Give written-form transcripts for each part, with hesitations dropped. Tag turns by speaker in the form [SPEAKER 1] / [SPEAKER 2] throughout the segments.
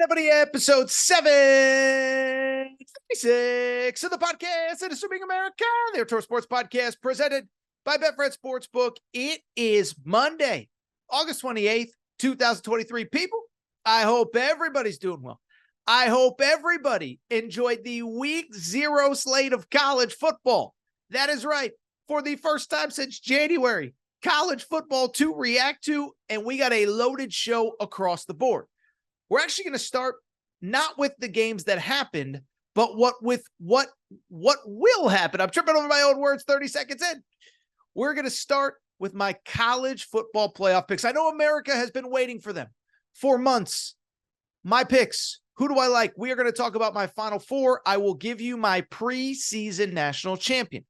[SPEAKER 1] everybody, episode 756 of the podcast, and Assuming America, the Outdoor Sports Podcast, presented by Betfred Sportsbook. It is Monday, August 28th, 2023. People, I hope everybody's doing well. I hope everybody enjoyed the week 0 slate of college football. That is right. For the first time since January, college football to react to, and we got a loaded show across the board. We're actually going to start not with the games that happened, but what will happen. I'm tripping over my own words 30 seconds in. We're going to start with my college football playoff picks. I know America has been waiting for them for months. My picks. Who do I like? We are going to talk about my Final Four. I will give you my preseason national champion.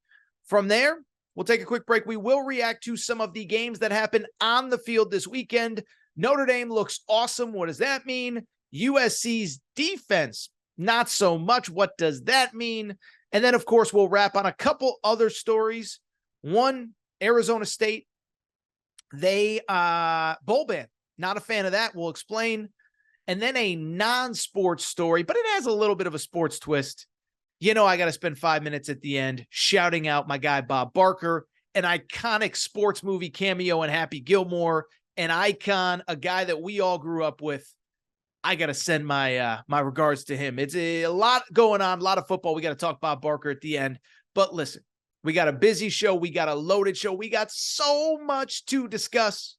[SPEAKER 1] From there, we'll take a quick break. We will react to some of the games that happened on the field this weekend. Notre Dame looks awesome. What does that mean? USC's defense, not so much. What does that mean? And then, of course, we'll wrap on a couple other stories. One, Arizona State. They bowl ban. Not a fan of that. We'll explain. And then a non-sports story, but it has a little bit of a sports twist. You know, I got to spend 5 minutes at the end shouting out my guy, Bob Barker, an iconic sports movie cameo in Happy Gilmore, an icon, a guy that we all grew up with. I got to send my regards to him. It's a lot going on, a lot of football. We got to talk Bob Barker at the end. But listen, we got a busy show. We got a loaded show. We got so much to discuss.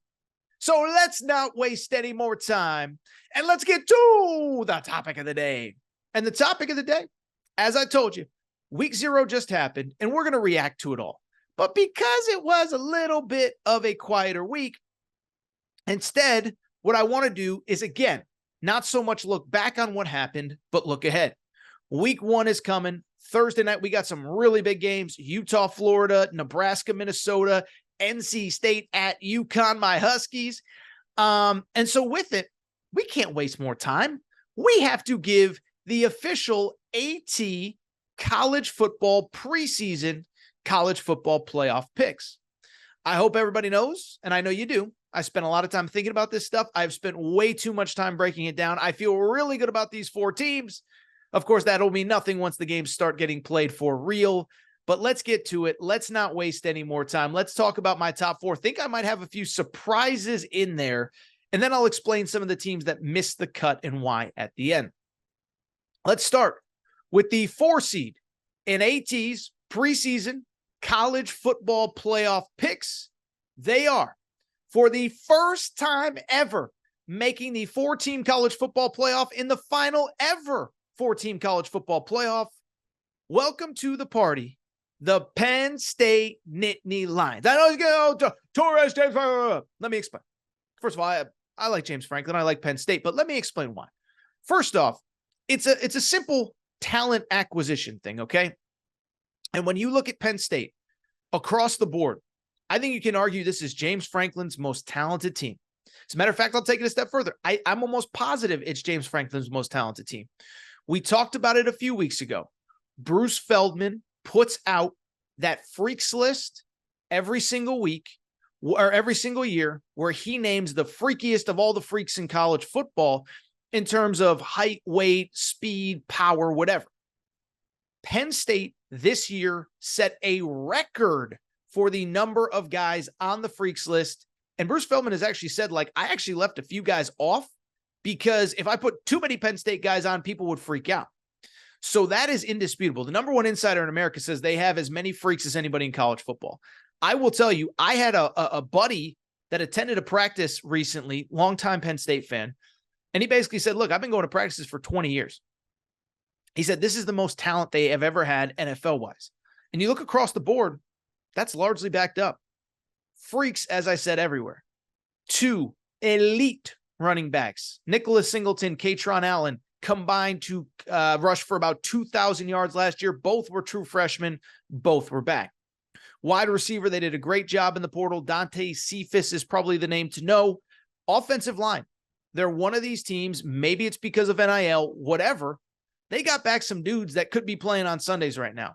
[SPEAKER 1] So let's not waste any more time, and let's get to the topic of the day. And the topic of the day, as I told you, week 0 just happened, and we're going to react to it all. But because it was a little bit of a quieter week, instead, what I want to do is, again, not so much look back on what happened, but look ahead. Week 1 is coming. Thursday night, we got some really big games. Utah, Florida, Nebraska, Minnesota, NC State at UConn, my Huskies. And so with it, we can't waste more time. We have to give the official AT college football preseason college football playoff picks. I hope everybody knows, and I know you do, I spent a lot of time thinking about this stuff. I've spent way too much time breaking it down. I feel really good about these 4 teams. Of course, that'll mean nothing once the games start getting played for real. But let's get to it. Let's not waste any more time. Let's talk about my top 4. Think I might have a few surprises in there, and then I'll explain some of the teams that missed the cut and why at the end. Let's start with the 4 seed in AT's preseason college football playoff picks. They are, for the first time ever, making the 4-team college football playoff in the final ever 4-team college football playoff. Welcome to the party, the Penn State Nittany Lions. I know it's going to Torres. Let me explain. First of all, I like James Franklin. I like Penn State, but let me explain why. First off, it's a simple talent acquisition thing, okay? And when you look at Penn State across the board, I think you can argue this is James Franklin's most talented team. As a matter of fact, I'll take it a step further. I'm almost positive it's James Franklin's most talented team. We talked about it a few weeks ago. Bruce Feldman puts out that freaks list every single week or every single year where he names the freakiest of all the freaks in college football in terms of height, weight, speed, power, whatever. Penn State this year set a record for the number of guys on the freaks list. And Bruce Feldman has actually said, I actually left a few guys off because if I put too many Penn State guys on, people would freak out. So that is indisputable. The number 1 insider in America says they have as many freaks as anybody in college football. I will tell you, I had a buddy that attended a practice recently, longtime Penn State fan. And he basically said, look, I've been going to practices for 20 years. He said, this is the most talent they have ever had NFL-wise. And you look across the board, that's largely backed up. Freaks, as I said, everywhere. 2 elite running backs, Nicholas Singleton, Katron Allen, combined to rush for about 2,000 yards last year. Both were true freshmen. Both were back. Wide receiver, they did a great job in the portal. Dante Cephas is probably the name to know. Offensive line, they're one of these teams. Maybe it's because of NIL, whatever. They got back some dudes that could be playing on Sundays right now.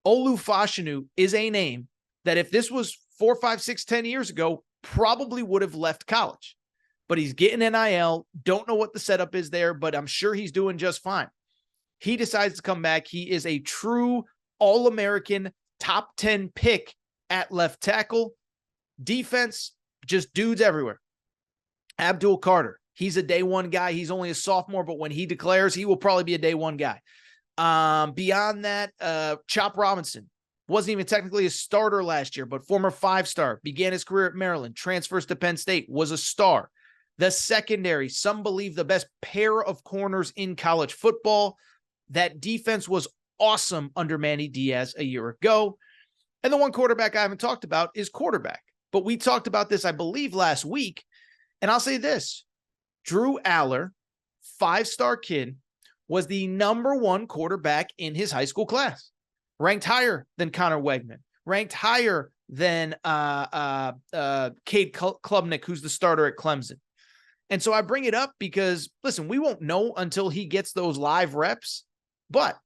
[SPEAKER 1] Olu Fashanu is a name that if this was 4, 5, 6, 10 years ago, probably would have left college. but he's getting NIL. Don't know what the setup is there, but I'm sure he's doing just fine. He decides to come back. He is a true All-American top 10 pick at left tackle. Defense, just dudes everywhere. Abdul Carter, he's a day one guy. He's only a sophomore, but when he declares, he will probably be a day one guy. Beyond that, Chop Robinson wasn't even technically a starter last year, but former 5-star, began his career at Maryland, transfers to Penn State, was a star. The secondary, some believe the best pair of corners in college football. That defense was awesome under Manny Diaz a year ago. And the one quarterback I haven't talked about is quarterback. But we talked about this, I believe, last week. And I'll say this, Drew Aller, 5-star kid, was the number 1 quarterback in his high school class, ranked higher than Connor Wegman, ranked higher than Cade Klubnik, who's the starter at Clemson. And so I bring it up because, listen, we won't know until he gets those live reps, but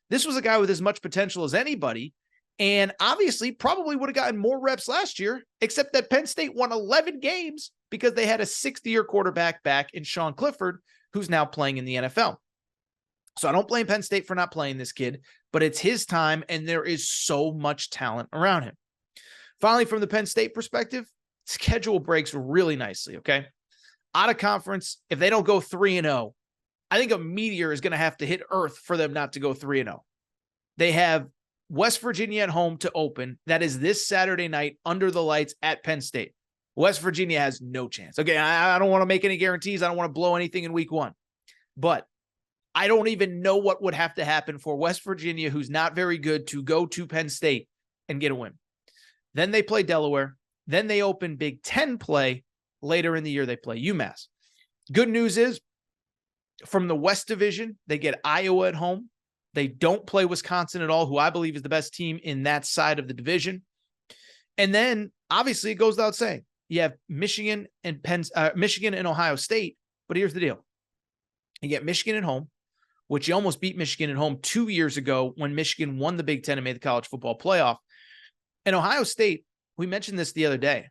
[SPEAKER 1] this was a guy with as much potential as anybody, and obviously probably would have gotten more reps last year, except that Penn State won 11 games because they had a 6th-year quarterback back in Sean Clifford, who's now playing in the NFL. So I don't blame Penn State for not playing this kid, but it's his time, and there is so much talent around him. Finally, from the Penn State perspective, schedule breaks really nicely, okay? Out of conference, if they don't go 3-0, I think a meteor is going to have to hit Earth for them not to go 3-0. They have West Virginia at home to open. That is this Saturday night under the lights at Penn State. West Virginia has no chance. Okay, I don't want to make any guarantees. I don't want to blow anything in week 1. But I don't even know what would have to happen for West Virginia, who's not very good, to go to Penn State and get a win. Then they play Delaware. Then they open Big Ten play. Later in the year, they play UMass. Good news is, from the West Division, they get Iowa at home. They don't play Wisconsin at all, who I believe is the best team in that side of the division. And then, obviously, it goes without saying, you have Michigan and Michigan and Ohio State. But here's the deal. You get Michigan at home, which you almost beat Michigan at home 2 years ago when Michigan won the Big Ten and made the college football playoff. And Ohio State, we mentioned this the other day.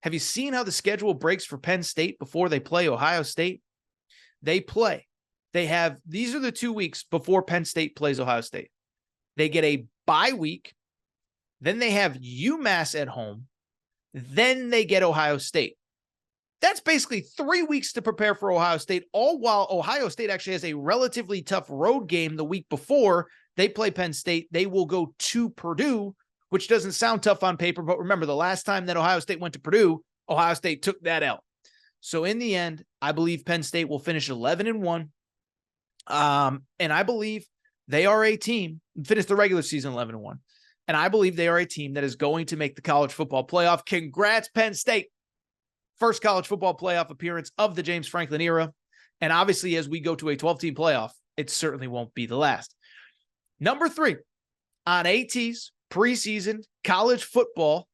[SPEAKER 1] Have you seen how the schedule breaks for Penn State before they play Ohio State? They have, these are the 2 weeks before Penn State plays Ohio State. They get a bye week. Then they have UMass at home. Then they get Ohio State. That's basically 3 weeks to prepare for Ohio State, all while Ohio State actually has a relatively tough road game the week before they play Penn State. They will go to Purdue, which doesn't sound tough on paper, but remember, the last time that Ohio State went to Purdue, Ohio State took that L. So in the end, I believe Penn State will finish 11-1. And I believe they are a team, finish the regular season 11-1. And I believe they are a team that is going to make the college football playoff. Congrats, Penn State. First college football playoff appearance of the James Franklin era. And obviously, as we go to a 12-team playoff, it certainly won't be the last. Number 3 on AT's preseason college football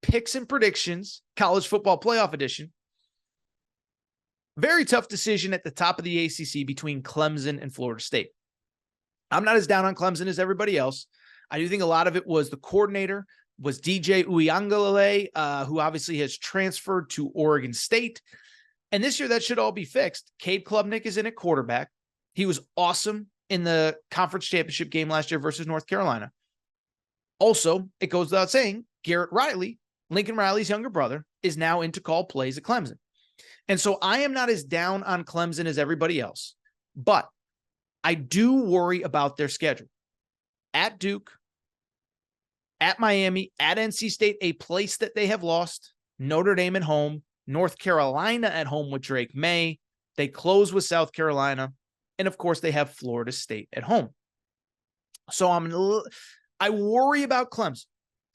[SPEAKER 1] picks and predictions, college football playoff edition. Very tough decision at the top of the ACC between Clemson and Florida State. I'm not as down on Clemson as everybody else. I do think a lot of it was the coordinator, was DJ Uiagalelei, who obviously has transferred to Oregon State. And this year, that should all be fixed. Cade Klubnik is in at quarterback. He was awesome in the conference championship game last year versus North Carolina. Also, it goes without saying, Garrett Riley, Lincoln Riley's younger brother, is now in to call plays at Clemson. And so I am not as down on Clemson as everybody else, but I do worry about their schedule. At Duke, at Miami, at NC State, a place that they have lost, Notre Dame at home, North Carolina at home with Drake May. They close with South Carolina. And of course, they have Florida State at home. So I worry about Clemson.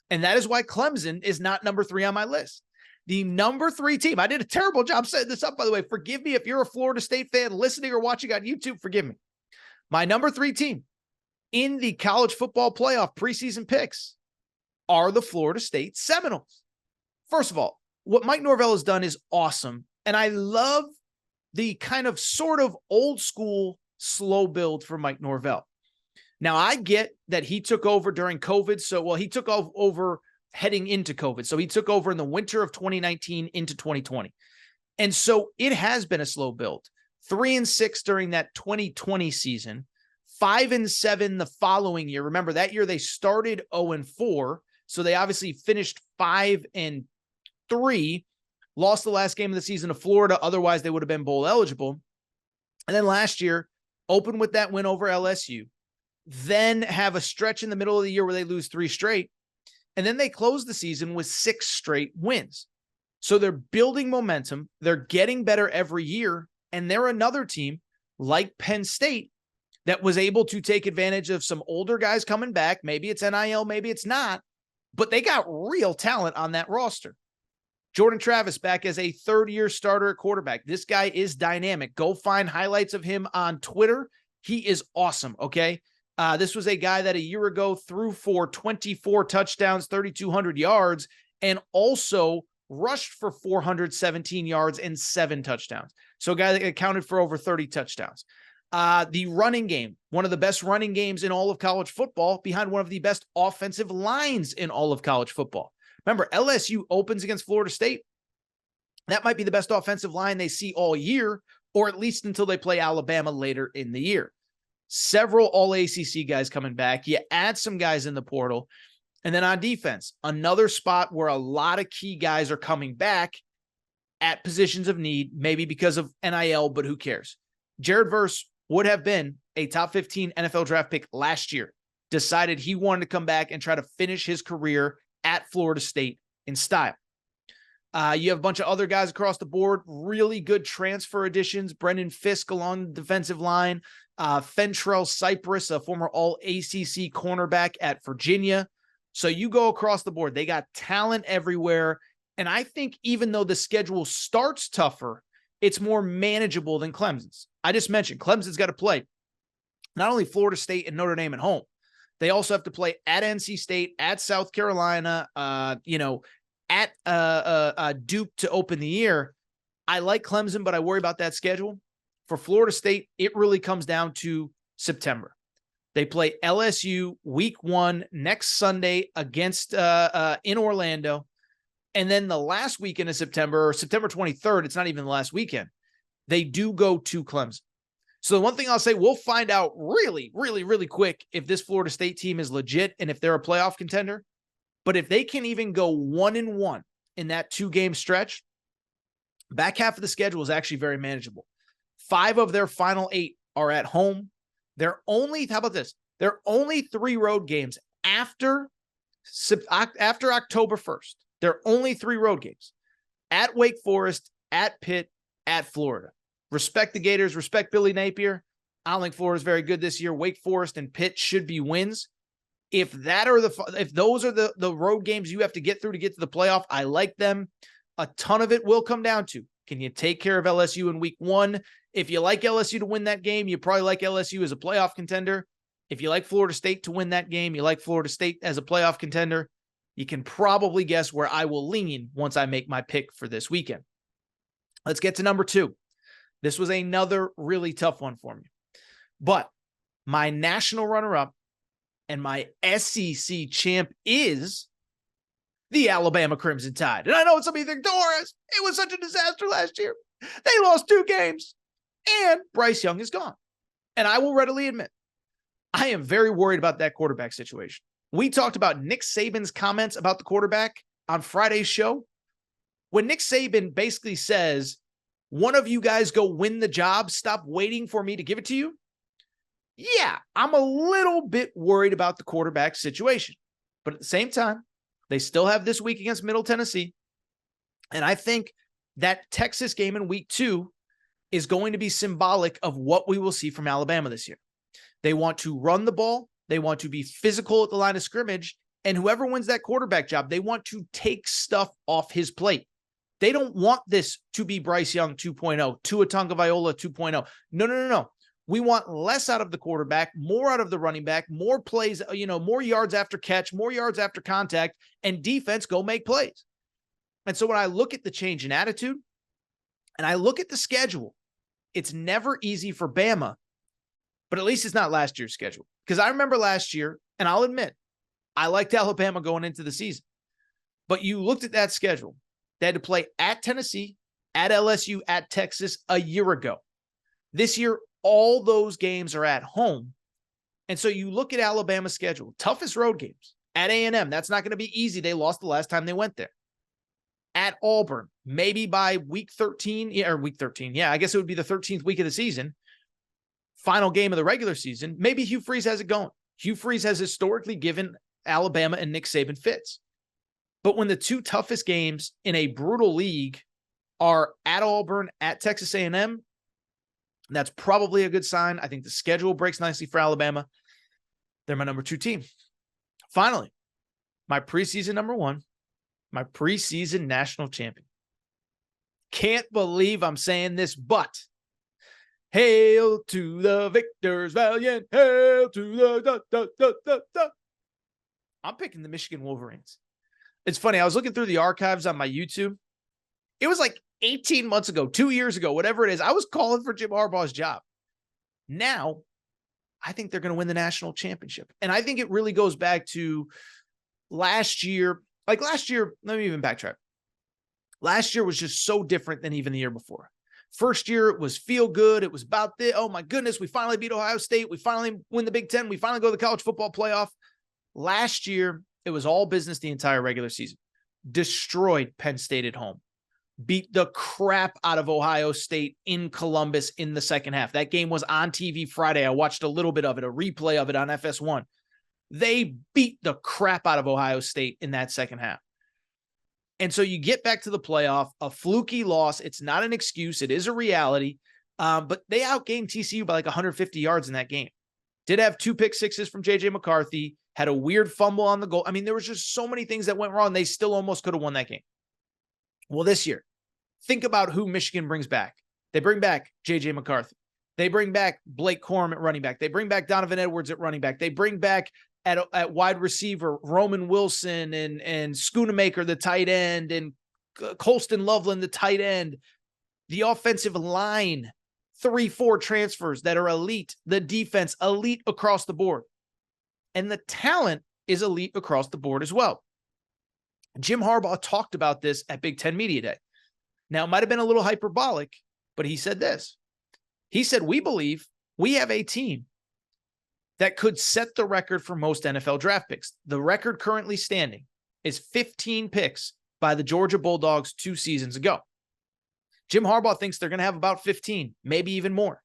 [SPEAKER 1] And that is why Clemson is not number 3 on my list. The number 3 team, I did a terrible job setting this up, by the way. Forgive me if you're a Florida State fan listening or watching on YouTube. Forgive me. My number 3 team in the college football playoff preseason picks are the Florida State Seminoles. First of all, what Mike Norvell has done is awesome. And I love the kind of sort of old school slow build for Mike Norvell. Now, I get that he took over during COVID. He took over heading into COVID. So he took over in the winter of 2019 into 2020. And so it has been a slow build. 3-6 during that 2020 season, 5-7 the following year. Remember, that year they started 0-4. So they obviously finished 5-3, lost the last game of the season to Florida. Otherwise, they would have been bowl eligible. And then last year, open with that win over LSU, then have a stretch in the middle of the year where they lose 3 straight. And then they close the season with 6 straight wins. So they're building momentum. They're getting better every year. And they're another team like Penn State that was able to take advantage of some older guys coming back. Maybe it's NIL, maybe it's not, but they got real talent on that roster. Jordan Travis back as a third-year starter at quarterback. This guy is dynamic. Go find highlights of him on Twitter. He is awesome, okay? This was a guy that a year ago threw for 24 touchdowns, 3,200 yards, and also rushed for 417 yards and 7 touchdowns. So a guy that accounted for over 30 touchdowns. The running game, one of the best running games in all of college football, behind one of the best offensive lines in all of college football. Remember, LSU opens against Florida State. That might be the best offensive line they see all year, or at least until they play Alabama later in the year. Several all-ACC guys coming back. You add some guys in the portal. And then on defense, another spot where a lot of key guys are coming back at positions of need, maybe because of NIL, but who cares? Jared Verse would have been a top 15 NFL draft pick last year, decided he wanted to come back and try to finish his career at Florida State in style. You have a bunch of other guys across the board, really good transfer additions. Brendan Fisk along the defensive line, Fentrell Cypress, a former all-ACC cornerback at Virginia. So you go across the board. They got talent everywhere. And I think even though the schedule starts tougher, it's more manageable than Clemson's. I just mentioned Clemson's got to play not only Florida State and Notre Dame at home, they also have to play at NC State, at South Carolina, at Duke to open the year. I like Clemson, but I worry about that schedule. For Florida State, it really comes down to September. They play LSU week 1 next Sunday against in Orlando. And then the last weekend of September, September 23rd, it's not even the last weekend, they do go to Clemson. So the one thing I'll say, we'll find out really, really, really quick if this Florida State team is legit and if they're a playoff contender. But if they can even go 1-1 in that 2-game stretch, back half of the schedule is actually very manageable. 5 of their final 8 are at home. They're only 3 road games after October 1st. There are only 3 road games: at Wake Forest, at Pitt, at Florida. Respect the Gators, respect Billy Napier. I don't think Florida's very good this year. Wake Forest and Pitt should be wins. If those are the road games you have to get through to get to the playoff, I like them. A ton of it will come down to, can you take care of LSU in week 1? If you like LSU to win that game, you probably like LSU as a playoff contender. If you like Florida State to win that game, you like Florida State as a playoff contender. You can probably guess where I will lean once I make my pick for this weekend. Let's get to number 2. This was another really tough one for me. But my national runner-up and my SEC champ is the Alabama Crimson Tide. And I know some of you think, Torres, it was such a disaster last year. They lost 2 games, and Bryce Young is gone. And I will readily admit, I am very worried about that quarterback situation. We talked about Nick Saban's comments about the quarterback on Friday's show. When Nick Saban basically says, one of you guys go win the job, stop waiting for me to give it to you. Yeah, I'm a little bit worried about the quarterback situation. But at the same time, they still have this week against Middle Tennessee. And I think that Texas game in week 2 is going to be symbolic of what we will see from Alabama this year. They want to run the ball. They want to be physical at the line of scrimmage. And whoever wins that quarterback job, they want to take stuff off his plate. They don't want this to be Bryce Young 2.0, Tua Tagovailoa 2.0. No. We want less out of the quarterback, more out of the running back, more plays, more yards after catch, more yards after contact, and defense go make plays. And so when I look at the change in attitude and I look at the schedule, it's never easy for Bama, but at least it's not last year's schedule. Because I remember last year, and I'll admit, I liked Alabama going into the season. But you looked at that schedule. They had to play at Tennessee, at LSU, at Texas a year ago. This year, all those games are at home. And so you look at Alabama's schedule, toughest road games at A&M. That's not going to be easy. They lost the last time they went there. At Auburn, maybe by week 13, I guess it would be the 13th week of the season. Final game of the regular season. Maybe Hugh Freeze has it going. Hugh Freeze has historically given Alabama and Nick Saban fits. But when the two toughest games in a brutal league are at Auburn, at Texas A&M, that's probably a good sign. I think the schedule breaks nicely for Alabama. They're my number 2 team. Finally, my preseason number 1, my preseason national champion. Can't believe I'm saying this, but hail to the victors valiant. Hail to the I'm picking the Michigan Wolverines. It's funny. I was looking through the archives on my YouTube. It was like 18 months ago, 2 years ago, whatever it is. I was calling for Jim Harbaugh's job. Now, I think they're going to win the national championship. And I think it really goes back to last year. Like last year, let me even backtrack. Last year was just so different than even the year before. First year, it was feel good. It was about the, oh my goodness, we finally beat Ohio State. We finally win the Big Ten. We finally go to the college football playoff. Last year, it was all business the entire regular season. Destroyed Penn State at home. Beat the crap out of Ohio State in Columbus in the second half. That game was on TV Friday. I watched a little bit of it, a replay of it on FS1. They beat the crap out of Ohio State in that second half. And so you get back to the playoff, a fluky loss. It's not an excuse. It is a reality. But they outgained TCU by like 150 yards in that game. Did have 2 pick sixes from J.J. McCarthy, had a weird fumble on the goal. I mean, there was just so many things that went wrong. They still almost could have won that game. Well, this year, think about who Michigan brings back. They bring back J.J. McCarthy. They bring back Blake Corum at running back. They bring back Donovan Edwards at running back. They bring back at wide receiver Roman Wilson and Schoonamaker, the tight end, and Colston Loveland, the tight end. The offensive line, 3-4 transfers that are elite. The defense, elite across the board. And the talent is elite across the board as well. Jim Harbaugh talked about this at Big Ten Media Day. Now, it might have been a little hyperbolic, but he said this. He said, we believe we have a team that could set the record for most NFL draft picks. The record currently standing is 15 picks by the Georgia Bulldogs 2 seasons ago. Jim Harbaugh thinks they're going to have about 15, maybe even more.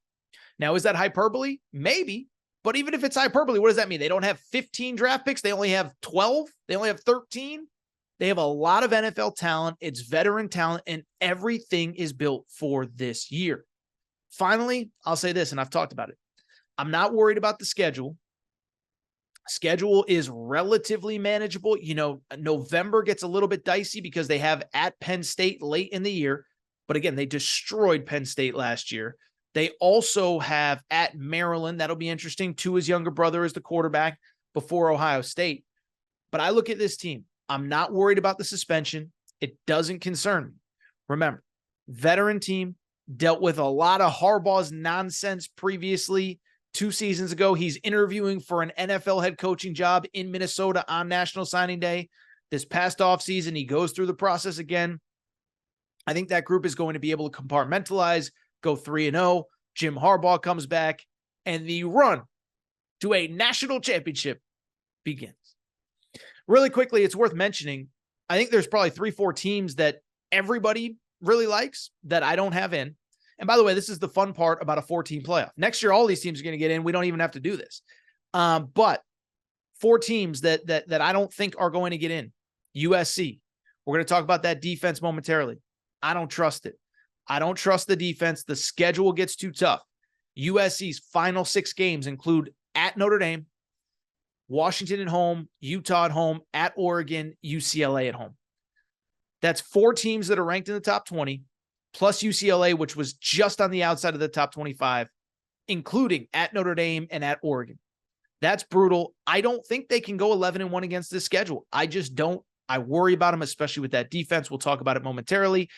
[SPEAKER 1] Now, is that hyperbole? Maybe. But even if it's hyperbole, what does that mean? They don't have 15 draft picks. They only have 12. They only have 13. They have a lot of NFL talent. It's veteran talent, and everything is built for this year. Finally, I'll say this, and I've talked about it. I'm not worried about the schedule. Schedule is relatively manageable. You know, November gets a little bit dicey because they have at Penn State late in the year. But again, they destroyed Penn State last year. They also have at Maryland. That'll be interesting. Tua's younger brother is the quarterback before Ohio State. But I look at this team. I'm not worried about the suspension. It doesn't concern me. Remember, veteran team, dealt with a lot of Harbaugh's nonsense previously. 2 seasons ago, he's interviewing for an NFL head coaching job in Minnesota on National Signing Day. This past offseason, he goes through the process again. I think that group is going to be able to compartmentalize, go 3-0. Jim Harbaugh comes back, and the run to a national championship begins. Really quickly, it's worth mentioning, I think there's probably 3-4 teams that everybody really likes that I don't have in. And by the way, this is the fun part about a 4-team playoff. Next year, all these teams are going to get in. We don't even have to do this. But 4 teams that I don't think are going to get in. USC. We're going to talk about that defense momentarily. I don't trust it. I don't trust the defense. The schedule gets too tough. USC's final 6 games include at Notre Dame, Washington at home, Utah at home, at Oregon, UCLA at home. That's 4 teams that are ranked in the top 20, plus UCLA, which was just on the outside of the top 25, including at Notre Dame and at Oregon. That's brutal. I don't think they can go 11-1 against this schedule. I just don't. I worry about them, especially with that defense. We'll talk about it momentarily.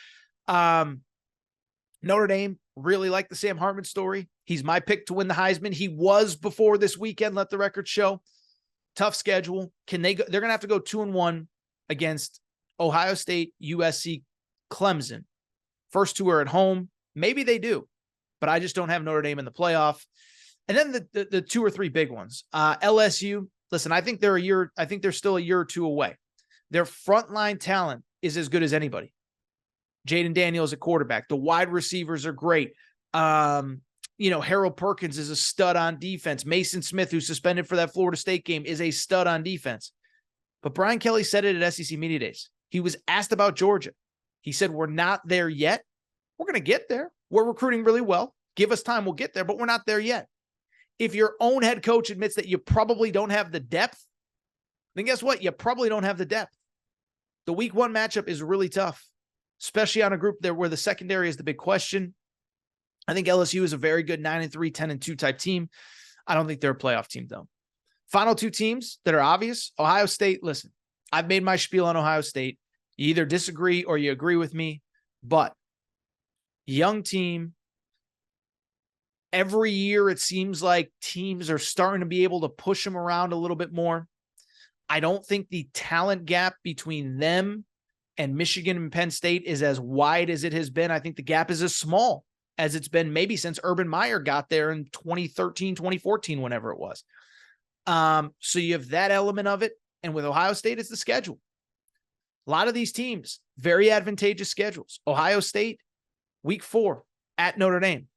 [SPEAKER 1] Notre Dame, really like the Sam Hartman story. He's my pick to win the Heisman. He was before this weekend, let the record show. Tough schedule. Can they go? They're going to have to go 2-1 against Ohio State, USC, Clemson. First two are at home. Maybe they do, but I just don't have Notre Dame in the playoff. And then the two or three big ones. LSU, listen, I think they're still a year or two away. Their frontline talent is as good as anybody. Jaden Daniels at quarterback. The wide receivers are great. Harold Perkins is a stud on defense. Mason Smith, who's suspended for that Florida State game, is a stud on defense. But Brian Kelly said it at SEC Media Days. He was asked about Georgia. He said, we're not there yet. We're going to get there. We're recruiting really well. Give us time. We'll get there, but we're not there yet. If your own head coach admits that you probably don't have the depth, then guess what? You probably don't have the depth. The week one matchup is really tough, especially on a group there where the secondary is the big question. I think LSU is a very good 9-3, 10-2 type team. I don't think they're a playoff team, though. Final two teams that are obvious. Ohio State, listen, I've made my spiel on Ohio State. You either disagree or you agree with me, but young team. Every year, it seems like teams are starting to be able to push them around a little bit more. I don't think the talent gap between them and Michigan and Penn State is as wide as it has been. I think the gap is as small as it's been maybe since Urban Meyer got there in 2013, 2014, whenever it was. So you have that element of it. And with Ohio State, it's the schedule. A lot of these teams, very advantageous schedules. Ohio State, week 4 at Notre Dame.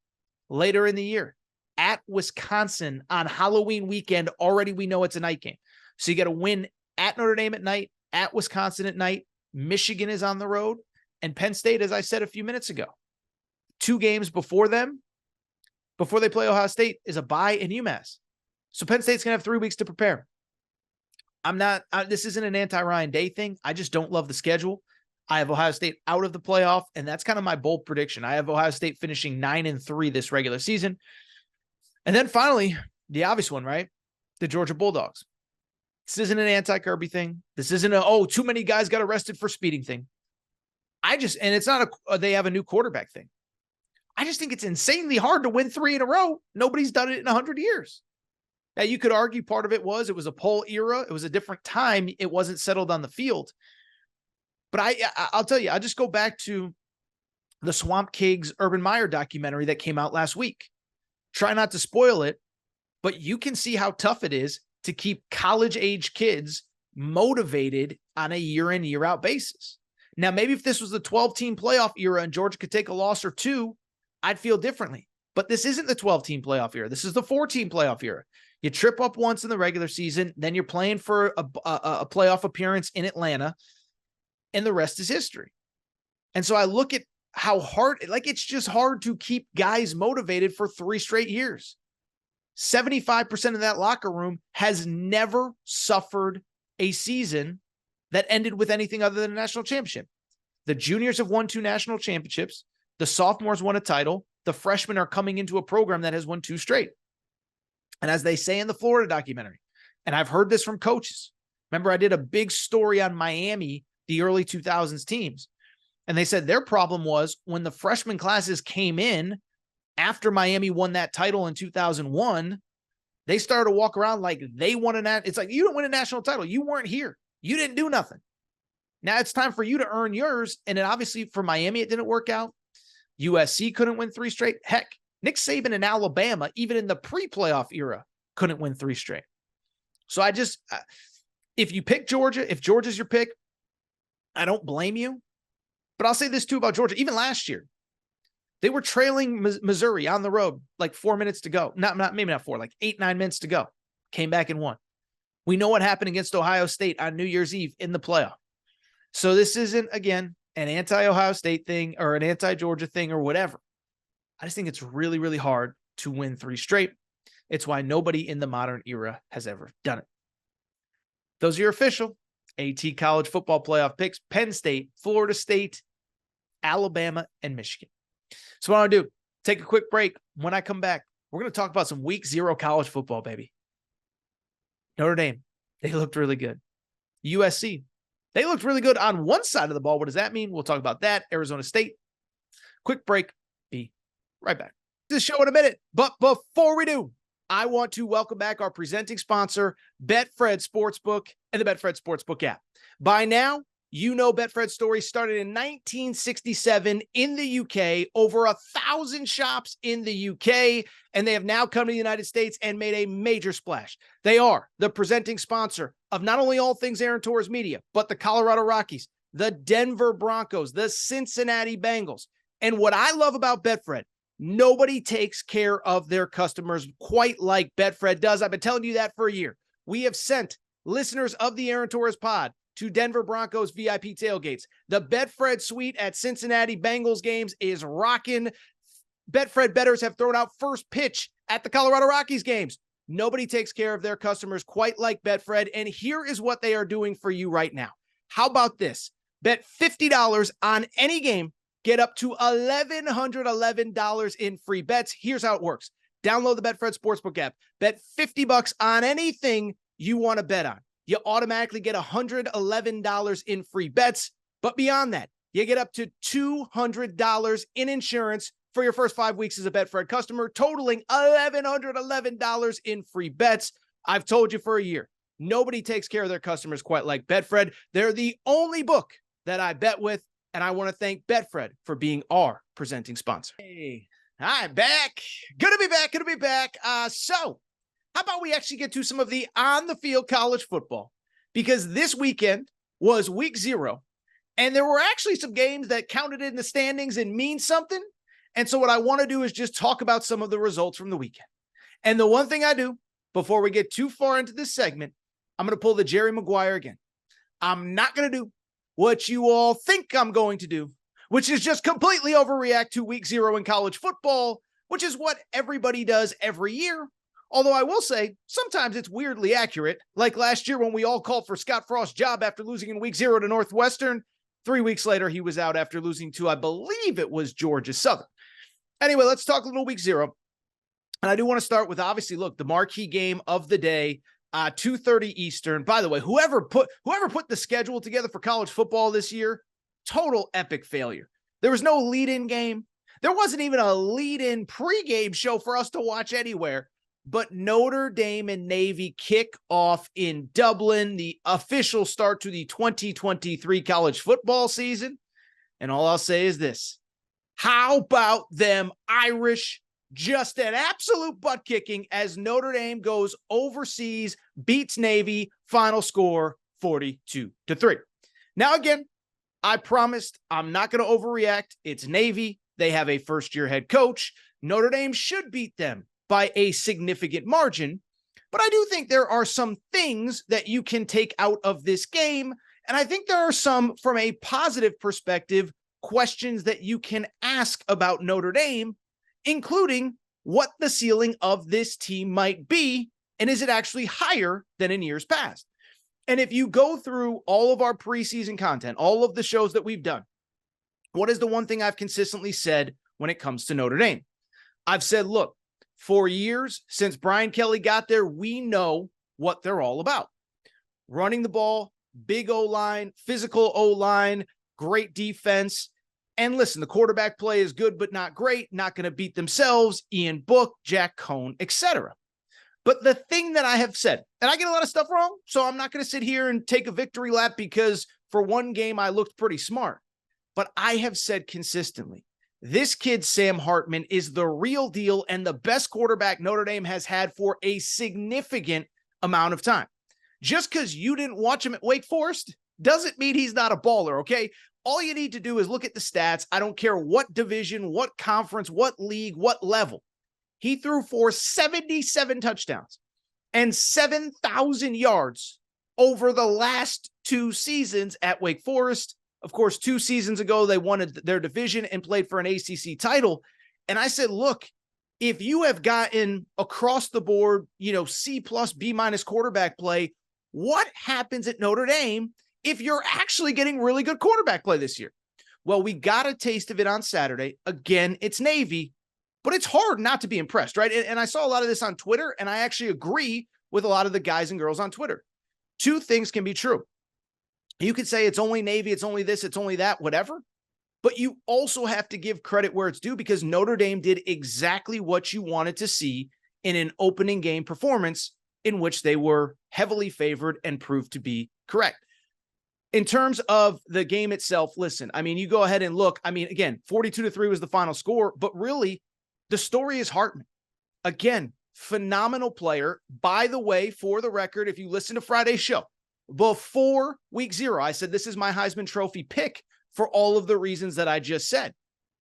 [SPEAKER 1] Later in the year, at Wisconsin on Halloween weekend. Already we know it's a night game. So you got to win at Notre Dame at night, at Wisconsin at night. Michigan is on the road. And Penn State, as I said a few minutes ago, 2 games before them, before they play Ohio State, is a bye in UMass. So Penn State's going to have 3 weeks to prepare. This isn't an anti-Ryan Day thing. I just don't love the schedule. I have Ohio State out of the playoff, and that's kind of my bold prediction. I have Ohio State finishing 9-3 this regular season. And then finally, the obvious one, right? The Georgia Bulldogs. This isn't an anti-Kirby thing. This isn't too many guys got arrested for speeding thing. And it's not they have a new quarterback thing. I just think it's insanely hard to win 3 in a row. Nobody's done it in 100 years. Now, you could argue part of it was a poll era. It was a different time. It wasn't settled on the field. But I'll tell you, I'll just go back to the Swamp Kids Urban Meyer documentary that came out last week. Try not to spoil it, but you can see how tough it is to keep college-age kids motivated on a year-in, year-out basis. Now, maybe if this was the 12-team playoff era and Georgia could take a loss or 2, I'd feel differently. But this isn't the 12-team playoff era. This is the 4-team playoff era. You trip up once in the regular season, then you're playing for a playoff appearance in Atlanta, and the rest is history. And so I look at how hard, it's just hard to keep guys motivated for 3 straight years. 75% of that locker room has never suffered a season that ended with anything other than a national championship. The juniors have won 2 national championships. The sophomores won a title. The freshmen are coming into a program that has won 2 straight. And as they say in the Florida documentary, and I've heard this from coaches. Remember, I did a big story on Miami, the early 2000s teams. And they said their problem was when the freshman classes came in after Miami won that title in 2001, they started to walk around like they won it's like, you didn't win a national title. You weren't here. You didn't do nothing. Now it's time for you to earn yours. And then obviously for Miami, it didn't work out. USC couldn't win 3 straight. Heck, Nick Saban in Alabama, even in the pre-playoff era, couldn't win 3 straight. So if you pick Georgia, if Georgia's your pick, I don't blame you. But I'll say this too about Georgia. Even last year, they were trailing Missouri on the road, like 4 minutes to go. Maybe not 4, like 8, 9 minutes to go. Came back and won. We know what happened against Ohio State on New Year's Eve in the playoff. So this isn't, again, an anti-Ohio State thing or an anti-Georgia thing or whatever. I just think it's really, really hard to win 3 straight. It's why nobody in the modern era has ever done it. Those are your official AT college football playoff picks: Penn State, Florida State, Alabama, and Michigan. So what I want to do, take a quick break. When I come back, we're going to talk about some week 0 college football, baby. Notre Dame, they looked really good. USC, they looked really good on one side of the ball. What does that mean? We'll talk about that. Arizona State. Quick break. Be right back. This show in a minute. But before we do, I want to welcome back our presenting sponsor, Betfred Sportsbook and the Betfred Sportsbook app. By now, You know Betfred's story started in 1967 in the UK, over 1,000 shops in the UK, and they have now come to the United States and made a major splash. They are the presenting sponsor of not only all things Aaron Torres Media, but the Colorado Rockies, the Denver Broncos, the Cincinnati Bengals. And what I love about Betfred, nobody takes care of their customers quite like Betfred does. I've been telling you that for a year. We have sent listeners of the Aaron Torres pod to Denver Broncos VIP tailgates. The Betfred suite at Cincinnati Bengals games is rocking. Betfred bettors have thrown out first pitch at the Colorado Rockies games. Nobody takes care of their customers quite like Betfred, and here is what they are doing for you right now. How about this? Bet $50 on any game, get up to $1,111 in free bets. Here's how it works. Download the Betfred Sportsbook app. Bet $50 on anything you want to bet on. You automatically get $111 in free bets. But beyond that, you get up to $200 in insurance for your first 5 weeks as a Betfred customer, totaling $1,111 in free bets. I've told you for a year, nobody takes care of their customers quite like Betfred. They're the only book that I bet with, and I want to thank Betfred for being our presenting sponsor. Hey, I'm back. Good to be back. So how about we actually get to some of the on-the-field college football? Because this weekend was week 0, and there were actually some games that counted in the standings and mean something. And so what I want to do is just talk about some of the results from the weekend. And the one thing I do before we get too far into this segment, I'm going to pull the Jerry Maguire again. I'm not going to do what you all think I'm going to do, which is just completely overreact to week 0 in college football, which is what everybody does every year. Although I will say, sometimes it's weirdly accurate, like last year when we all called for Scott Frost's job after losing in week 0 to Northwestern. 3 weeks later, he was out after losing to, I believe it was Georgia Southern. Anyway, let's talk a little week 0. And I do want to start with, obviously, look, the marquee game of the day, 2:30 Eastern. By the way, whoever put the schedule together for college football this year, total epic failure. There was no lead-in game. There wasn't even a lead-in pregame show for us to watch anywhere. But Notre Dame and Navy kick off in Dublin, the official start to the 2023 college football season. And all I'll say is this. How about them Irish? Just an absolute butt kicking as Notre Dame goes overseas, beats Navy, final score 42-3. Now, again, I promised I'm not going to overreact. It's Navy. They have a first-year head coach. Notre Dame should beat them by a significant margin, but I do think there are some things that you can take out of this game, and I think there are some, from a positive perspective, questions that you can ask about Notre Dame, including what the ceiling of this team might be, and is it actually higher than in years past? And if you go through all of our preseason content, all of the shows that we've done, what is the one thing I've consistently said when it comes to Notre Dame? I've said, look, for years, since Brian Kelly got there, we know what they're all about. Running the ball, big O-line, physical O-line, great defense. And listen, the quarterback play is good, but not great. Not going to beat themselves, Ian Book, Jack Cohn, etc. But the thing that I have said, and I get a lot of stuff wrong, so I'm not going to sit here and take a victory lap because for one game I looked pretty smart. But I have said consistently, this kid, Sam Hartman, is the real deal and the best quarterback Notre Dame has had for a significant amount of time. Just because you didn't watch him at Wake Forest doesn't mean he's not a baller, okay? All you need to do is look at the stats. I don't care what division, what conference, what league, what level. He threw for 77 touchdowns and 7,000 yards over the last 2 seasons at Wake Forest. Of course, 2 seasons ago, they won their division and played for an ACC title. And I said, look, if you have gotten across the board, C+, B- quarterback play, what happens at Notre Dame if you're actually getting really good quarterback play this year? Well, we got a taste of it on Saturday. Again, it's Navy, but it's hard not to be impressed, right? And I saw a lot of this on Twitter, and I actually agree with a lot of the guys and girls on Twitter. 2 things can be true. You could say it's only Navy, it's only this, it's only that, whatever. But you also have to give credit where it's due because Notre Dame did exactly what you wanted to see in an opening game performance in which they were heavily favored and proved to be correct. In terms of the game itself, listen, I mean, you go ahead and look. I mean, again, 42-3 was the final score, but really the story is Hartman. Again, phenomenal player. By the way, for the record, if you listen to Friday's show, before week 0, I said this is my Heisman Trophy pick for all of the reasons that I just said.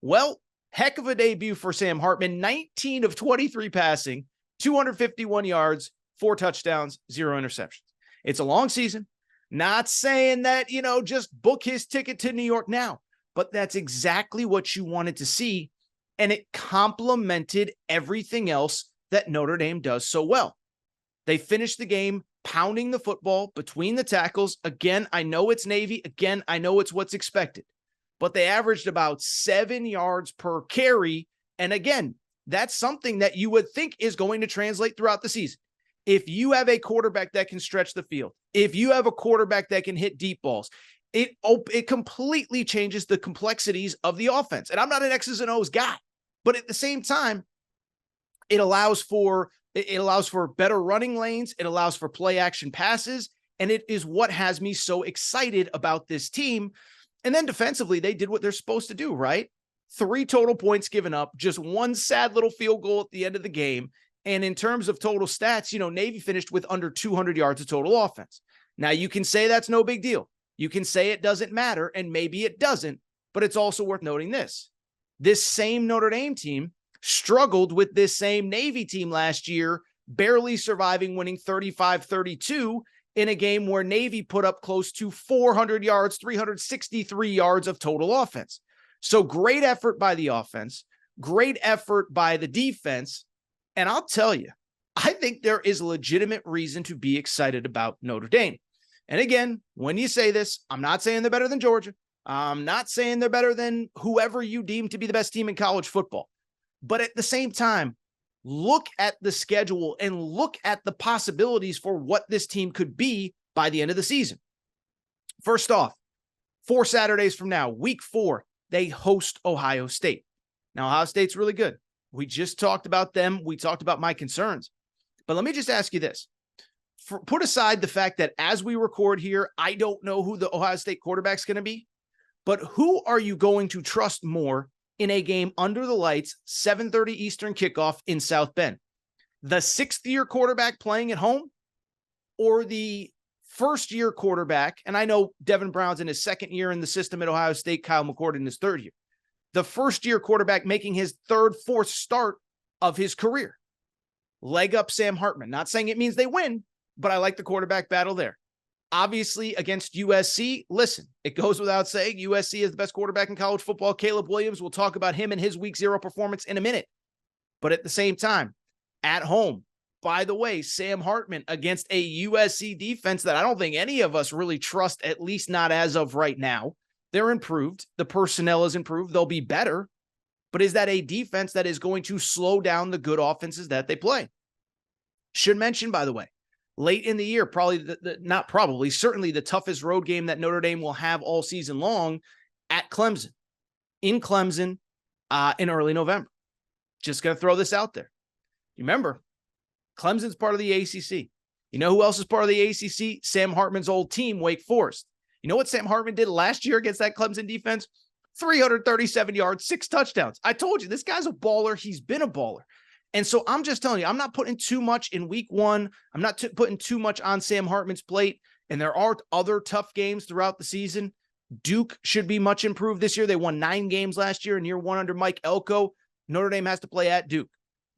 [SPEAKER 1] Well, heck of a debut for Sam Hartman, 19 of 23 passing, 251 yards, 4 touchdowns, 0 interceptions. It's a long season. Not saying that, just book his ticket to New York now, but that's exactly what you wanted to see. And it complemented everything else that Notre Dame does so well. They finished the game pounding the football between the tackles. Again, I know it's Navy. Again, I know it's what's expected, but they averaged about 7 yards per carry. And again, that's something that you would think is going to translate throughout the season. If you have a quarterback that can stretch the field, if you have a quarterback that can hit deep balls, it completely changes the complexities of the offense. And I'm not an X's and O's guy, but at the same time, it allows for better running lanes. It allows for play action passes. And it is what has me so excited about this team. And then defensively, they did what they're supposed to do, right? 3 total points given up, just 1 sad little field goal at the end of the game. And in terms of total stats, Navy finished with under 200 yards of total offense. Now, you can say that's no big deal. You can say it doesn't matter, and maybe it doesn't, but it's also worth noting this. This same Notre Dame team struggled with this same Navy team last year, barely surviving, winning 35-32 in a game where Navy put up close to 400 yards, 363 yards of total offense. So great effort by the offense, great effort by the defense. And I'll tell you, I think there is legitimate reason to be excited about Notre Dame. And again, when you say this, I'm not saying they're better than Georgia. I'm not saying they're better than whoever you deem to be the best team in college football. But at the same time, look at the schedule and look at the possibilities for what this team could be by the end of the season. First off, 4 Saturdays from now, week 4, they host Ohio State. Now, Ohio State's really good. We just talked about them. We talked about my concerns. But let me just ask you this. Put aside the fact that as we record here, I don't know who the Ohio State quarterback's going to be, but who are you going to trust more in a game under the lights, 7:30 Eastern kickoff in South Bend? The 6th-year quarterback playing at home or the first-year quarterback? And I know Devin Brown's in his 2nd year in the system at Ohio State, Kyle McCord in his 3rd year. The first-year quarterback making his 3rd, 4th start of his career. Leg up Sam Hartman. Not saying it means they win, but I like the quarterback battle there. Obviously, against USC, listen, it goes without saying, USC is the best quarterback in college football. Caleb Williams, we'll talk about him and his week 0 performance in a minute. But at the same time, at home, by the way, Sam Hartman against a USC defense that I don't think any of us really trust, at least not as of right now. They're improved. The personnel is improved. They'll be better. But is that a defense that is going to slow down the good offenses that they play? Should mention, by the way, late in the year, certainly the toughest road game that Notre Dame will have all season long at Clemson, in early November. Just going to throw this out there. Remember, Clemson's part of the ACC. You know who else is part of the ACC? Sam Hartman's old team, Wake Forest. You know what Sam Hartman did last year against that Clemson defense? 337 yards, 6 touchdowns. I told you, this guy's a baller. He's been a baller. And so I'm just telling you, I'm not putting too much in week 1. I'm not putting too much on Sam Hartman's plate. And there are other tough games throughout the season. Duke should be much improved this year. They won 9 games last year in year 1 under Mike Elko. Notre Dame has to play at Duke.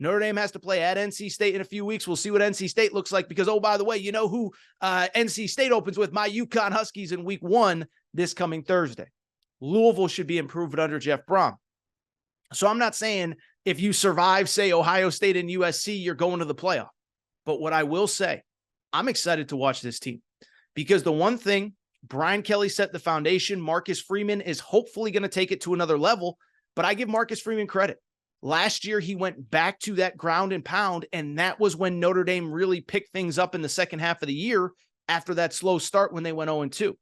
[SPEAKER 1] Notre Dame has to play at NC State in a few weeks. We'll see what NC State looks like because, oh, by the way, you know who NC State opens with? My UConn Huskies in week 1 this coming Thursday. Louisville should be improved under Jeff Brom. So I'm not saying if you survive, say, Ohio State and USC, you're going to the playoff. But what I will say, I'm excited to watch this team because the one thing, Brian Kelly set the foundation. Marcus Freeman is hopefully going to take it to another level, but I give Marcus Freeman credit. Last year, he went back to that ground and pound, and that was when Notre Dame really picked things up in the second half of the year after that slow start when they went 0-2.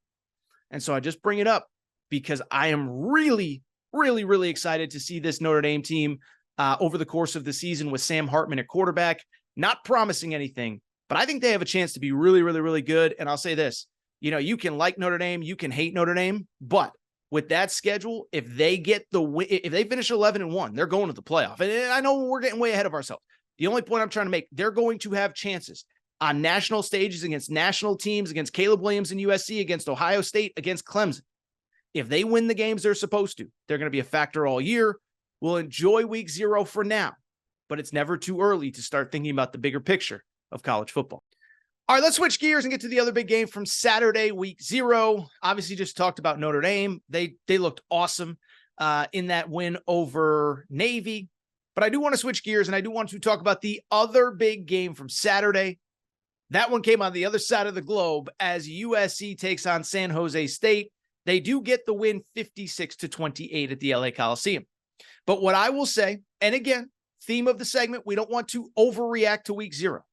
[SPEAKER 1] And so I just bring it up because I am really, really, really excited to see this Notre Dame team over the course of the season with Sam Hartman at quarterback. Not promising anything, but I think they have a chance to be really, really, really good. And I'll say this, You can like Notre Dame, you can hate Notre Dame, but with that schedule, if they get the win, if they finish 11-1, they're going to the playoff. And I know we're getting way ahead of ourselves. The only point I'm trying to make, they're going to have chances on national stages against national teams, against Caleb Williams and USC, against Ohio State, against Clemson. If they win the games they're supposed to, they're going to be a factor all year. We'll enjoy week 0 for now, but it's never too early to start thinking about the bigger picture of college football. All right, let's switch gears and get to the other big game from Saturday, week 0. Obviously, just talked about Notre Dame. They looked awesome in that win over Navy. But I do want to switch gears, and I do want to talk about the other big game from Saturday. That one came on the other side of the globe as USC takes on San Jose State. They do get the win 56-28 at the LA Coliseum. But what I will say, and again, theme of the segment, we don't want to overreact to week 0.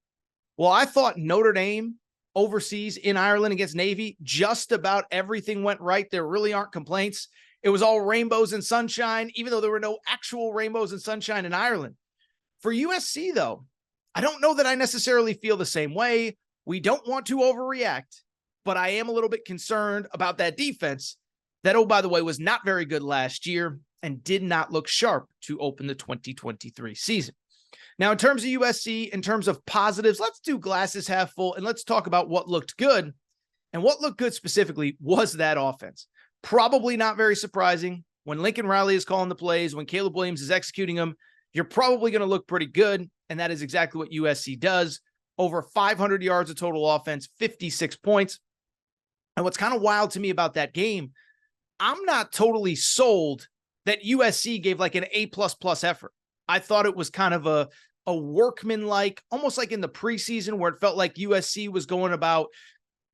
[SPEAKER 1] Well, I thought Notre Dame overseas in Ireland against Navy, just about everything went right. There really aren't complaints. It was all rainbows and sunshine, even though there were no actual rainbows and sunshine in Ireland. For USC, though, I don't know that I necessarily feel the same way. We don't want to overreact, but I am a little bit concerned about that defense that, oh, by the way, was not very good last year and did not look sharp to open the 2023 season. Now, in terms of USC, in terms of positives, let's do glasses half full and let's talk about what looked good. And what looked good specifically was that offense. Probably not very surprising. When Lincoln Riley is calling the plays, when Caleb Williams is executing them, you're probably going to look pretty good. And that is exactly what USC does. Over 500 yards of total offense, 56 points. And what's kind of wild to me about that game, I'm not totally sold that USC gave like an A++ effort. I thought it was kind of a workman-like, almost like in the preseason where it felt like USC was going about,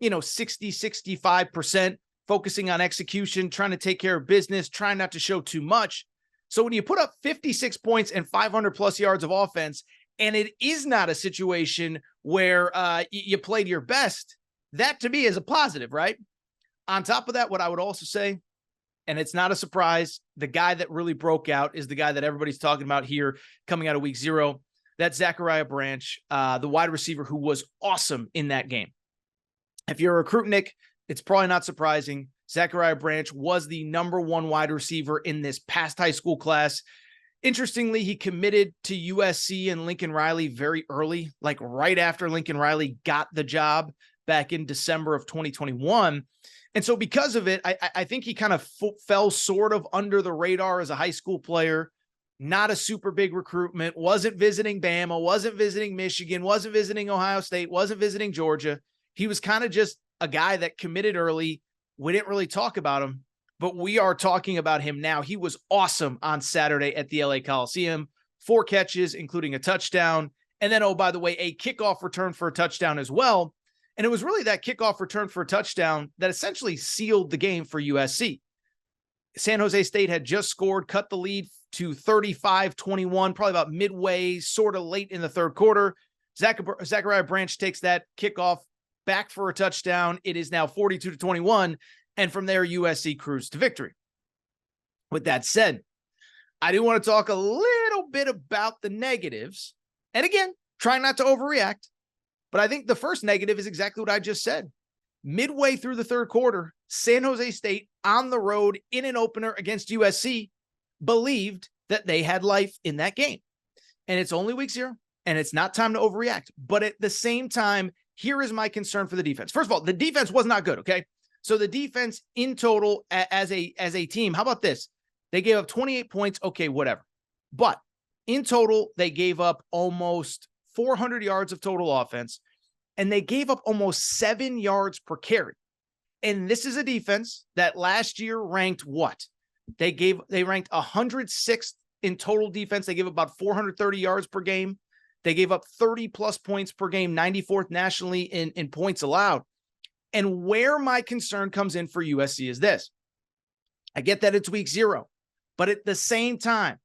[SPEAKER 1] 60, 65%, focusing on execution, trying to take care of business, trying not to show too much. So when you put up 56 points and 500 plus yards of offense, and it is not a situation where you played your best, that to me is a positive, right? On top of that, what I would also say, and it's not a surprise, the guy that really broke out is the guy that everybody's talking about here coming out of week 0. That's Zachariah Branch, the wide receiver who was awesome in that game. If you're a recruit, Nick, it's probably not surprising. Zachariah Branch was the number 1 wide receiver in this past high school class. Interestingly, he committed to USC and Lincoln Riley very early, like right after Lincoln Riley got the job back in December of 2021. And so because of it, I think he kind of fell sort of under the radar as a high school player, not a super big recruitment, wasn't visiting Bama, wasn't visiting Michigan, wasn't visiting Ohio State, wasn't visiting Georgia. He was kind of just a guy that committed early. We didn't really talk about him, but we are talking about him now. He was awesome on Saturday at the LA Coliseum, 4 catches, including a touchdown. And then, oh, by the way, a kickoff return for a touchdown as well. And it was really that kickoff return for a touchdown that essentially sealed the game for USC. San Jose State had just scored, cut the lead to 35-21, probably about midway, sort of late in the third quarter. Zachariah Branch takes that kickoff back for a touchdown. It is now 42-21. And from there, USC cruised to victory. With that said, I do want to talk a little bit about the negatives. And again, try not to overreact. But I think the first negative is exactly what I just said. Midway through the third quarter, San Jose State on the road in an opener against USC believed that they had life in that game. And it's only week 0, and it's not time to overreact. But at the same time, here is my concern for the defense. First of all, the defense was not good, okay? So the defense in total as a team, how about this? They gave up 28 points, okay, whatever. But in total, they gave up almost 400 yards of total offense, and they gave up almost 7 yards per carry. And this is a defense that last year ranked what? They ranked 106th in total defense. They gave about 430 yards per game. They gave up 30 plus points per game, 94th nationally in points allowed. And where my concern comes in for USC is this. I get that it's week 0, but at the same time,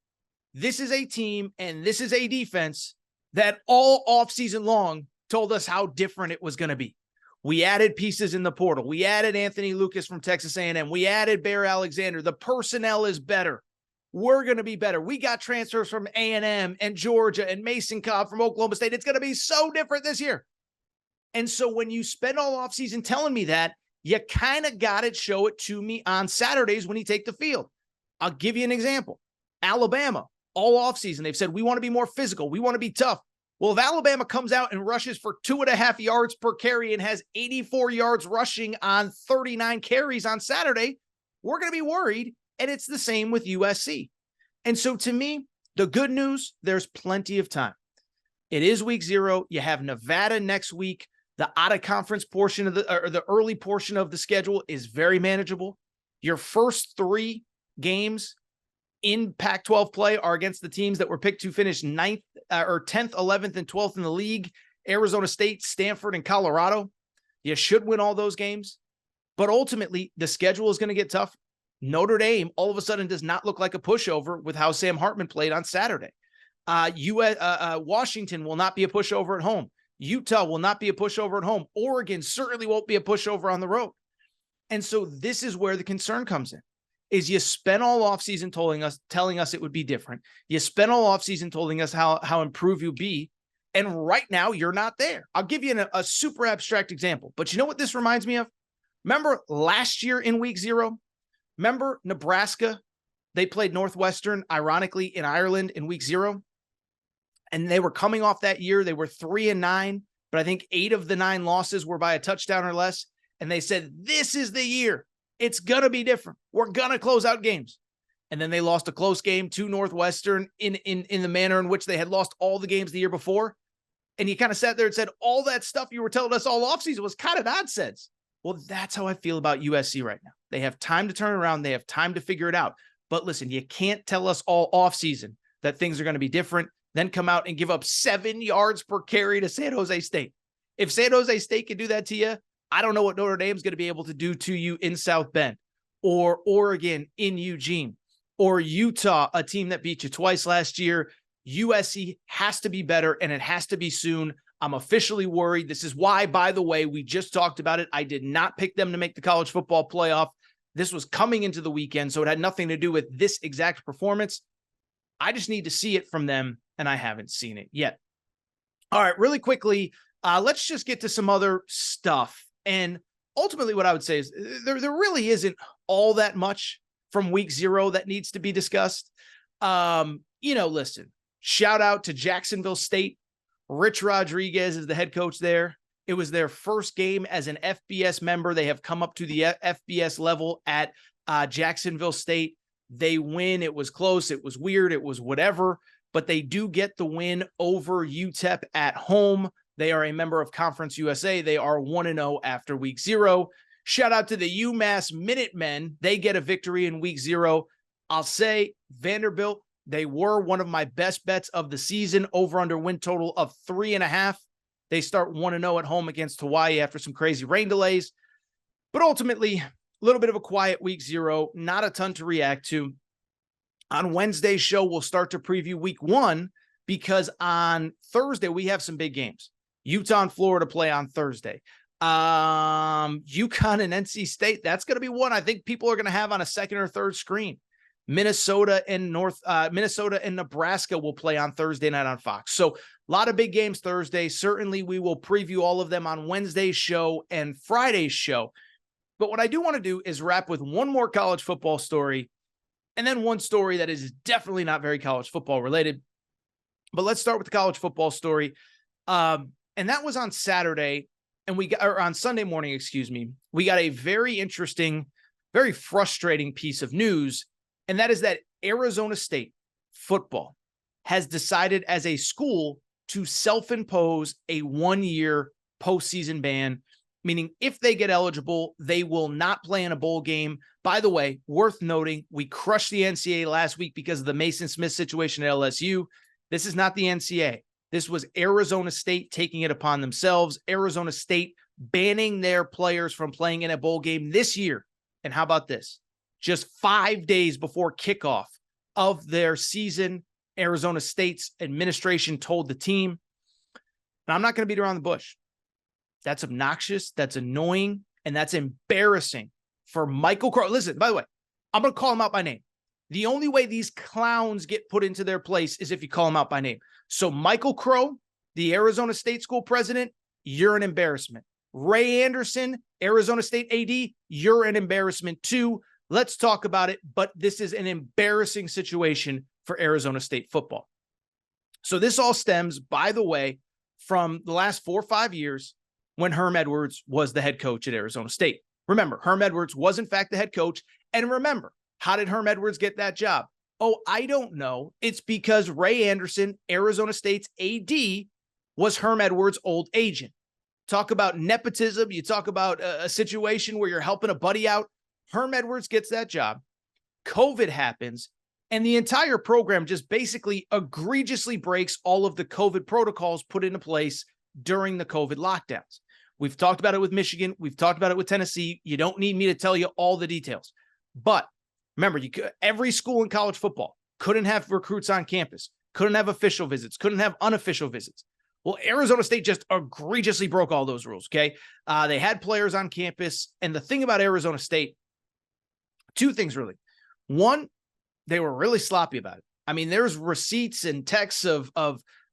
[SPEAKER 1] this is a team and this is a defense that all offseason long told us how different it was going to be. We added pieces in the portal. We added Anthony Lucas from Texas A&M. We added Bear Alexander. The personnel is better. We're going to be better. We got transfers from A&M and Georgia and Mason Cobb from Oklahoma State. It's going to be so different this year. And so when you spend all offseason telling me that, You kind of got to show it to me on Saturdays when you take the field. I'll give you an example. Alabama, all offseason, they've said, we want to be more physical. We want to be tough. Well, if Alabama comes out and rushes for 2.5 yards per carry and has 84 yards rushing on 39 carries on Saturday, we're going to be worried. And it's the same with USC. And so to me, the good news, there's plenty of time. It is week 0. You have Nevada next week. The out-of-conference portion of the early portion of the schedule is very manageable. Your first 3 games in Pac-12 play are against the teams that were picked to finish 9th or 10th, 11th, and 12th in the league: Arizona State, Stanford, and Colorado. You should win all those games. But ultimately, the schedule is going to get tough. Notre Dame all of a sudden does not look like a pushover with how Sam Hartman played on Saturday. Washington will not be a pushover at home. Utah will not be a pushover at home. Oregon certainly won't be a pushover on the road. And so this is where the concern comes in, is you spent all offseason telling us it would be different. You spent all offseason telling us how improved you'll be. And right now you're not there. I'll give you a super abstract example, but you know what this reminds me of? Remember last year in week 0? Remember Nebraska? They played Northwestern, ironically, in Ireland in week 0. And they were coming off that year. They were 3-9, but I think 8 of the 9 losses were by a touchdown or less. And they said, this is the year. It's going to be different. We're going to close out games. And then they lost a close game to Northwestern in the manner in which they had lost all the games the year before. And you kind of sat there and said, all that stuff you were telling us all offseason was kind of nonsense. Well, that's how I feel about USC right now. They have time to turn around. They have time to figure it out. But listen, you can't tell us all offseason that things are going to be different, then come out and give up 7 yards per carry to San Jose State. If San Jose State can do that to you, I don't know what Notre Dame's going to be able to do to you in South Bend, or Oregon in Eugene, or Utah, a team that beat you twice last year. USC has to be better, and it has to be soon. I'm officially worried. This is why, by the way, we just talked about it. I did not pick them to make the college football playoff. This was coming into the weekend, so it had nothing to do with this exact performance. I just need to see it from them, and I haven't seen it yet. All right, really quickly, let's just get to some other stuff. And ultimately what I would say is there really isn't all that much from week 0 that needs to be discussed. Listen, shout out to Jacksonville State. Rich Rodriguez is the head coach there. It was their first game as an FBS member. They have come up to the FBS level at Jacksonville State. They win. It was close. It was weird. It was whatever, but they do get the win over UTEP at home. They are a member of Conference USA. They are 1-0 after week 0. Shout out to the UMass Minutemen. They get a victory in week 0. I'll say Vanderbilt, they were one of my best bets of the season, over under win total of 3.5. They start 1-0 at home against Hawaii after some crazy rain delays. But ultimately, a little bit of a quiet week 0, not a ton to react to. On Wednesday's show, we'll start to preview week 1 because on Thursday, we have some big games. Utah and Florida play on Thursday. UConn and NC State, that's going to be one I think people are going to have on a second or third screen. Minnesota and Nebraska will play on Thursday night on Fox. So a lot of big games Thursday. Certainly we will preview all of them on Wednesday's show and Friday's show. But what I do want to do is wrap with one more college football story, and then one story that is definitely not very college football related. But let's start with the college football story. And that was on Saturday, and on Sunday morning, we got a very interesting, very frustrating piece of news. And that is that Arizona State football has decided as a school to self-impose a 1-year postseason ban, meaning if they get eligible, they will not play in a bowl game. By the way, worth noting, we crushed the NCAA last week because of the Mason Smith situation at LSU. This is not the NCAA. This was Arizona State taking it upon themselves. Arizona State banning their players from playing in a bowl game this year. And how about this? Just 5 days before kickoff of their season, Arizona State's administration told the team, and I'm not going to beat around the bush. That's obnoxious. That's annoying. And that's embarrassing for Michael Crow. Listen, by the way, I'm going to call him out by name. The only way these clowns get put into their place is if you call them out by name. So Michael Crow, the Arizona State school president, you're an embarrassment. Ray Anderson, Arizona State AD, you're an embarrassment too. Let's talk about it, but this is an embarrassing situation for Arizona State football. So this all stems, by the way, from the last 4 or 5 years when Herm Edwards was the head coach at Arizona State. Remember, Herm Edwards was in fact the head coach. And remember, how did Herm Edwards get that job? Oh, I don't know. It's because Ray Anderson, Arizona State's AD, was Herm Edwards' old agent. Talk about nepotism. You talk about a situation where you're helping a buddy out. Herm Edwards gets that job. COVID happens, and the entire program just basically egregiously breaks all of the COVID protocols put into place during the COVID lockdowns. We've talked about it with Michigan. We've talked about it with Tennessee. You don't need me to tell you all the details. But remember, every school in college football couldn't have recruits on campus, couldn't have official visits, couldn't have unofficial visits. Well, Arizona State just egregiously broke all those rules, okay? They had players on campus. And the thing about Arizona State, two things really. One, they were really sloppy about it. I mean, there's receipts and texts of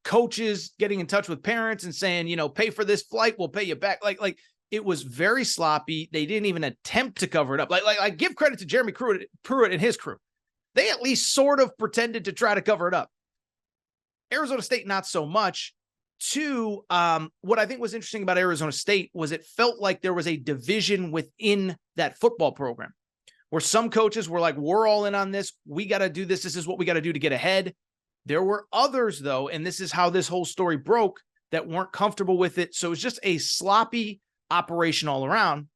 [SPEAKER 1] coaches getting in touch with parents and saying, pay for this flight, we'll pay you back. Like it was very sloppy. They didn't even attempt to cover it up. Like give credit to Jeremy Pruitt and his crew. They at least sort of pretended to try to cover it up. Arizona State, not so much. Two, what I think was interesting about Arizona State was it felt like there was a division within that football program where some coaches were like, we're all in on this. We got to do this. This is what we got to do to get ahead. There were others, though, and this is how this whole story broke, that weren't comfortable with it. So it was just a sloppy operation all around.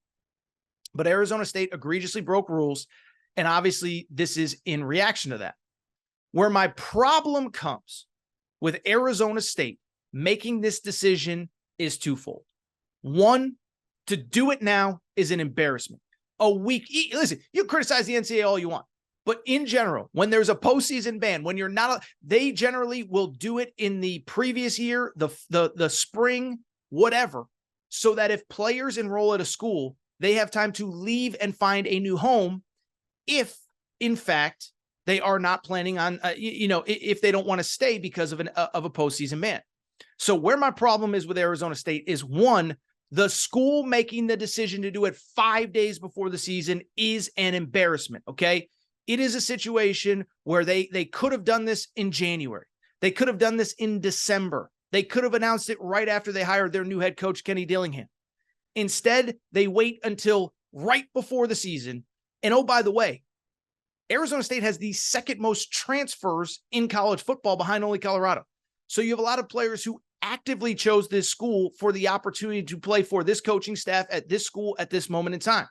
[SPEAKER 1] But Arizona State egregiously broke rules. And obviously, this is in reaction to that. Where my problem comes with Arizona State making this decision is twofold. One, to do it now is an embarrassment. A week. Listen, you criticize the NCAA all you want. But in general, when there's a postseason ban, when you're not, they generally will do it in the previous year, the spring, whatever, so that if players enroll at a school, they have time to leave and find a new home if, in fact, they are not planning on, if they don't want to stay because of a postseason ban. So where my problem is with Arizona State is, one, the school making the decision to do it 5 days before the season is an embarrassment, okay? It is a situation where they could have done this in January. They could have done this in December. They could have announced it right after they hired their new head coach, Kenny Dillingham. Instead, they wait until right before the season. And oh, by the way, Arizona State has the second most transfers in college football behind only Colorado. So you have a lot of players who actively chose this school for the opportunity to play for this coaching staff at this school at this moment in time.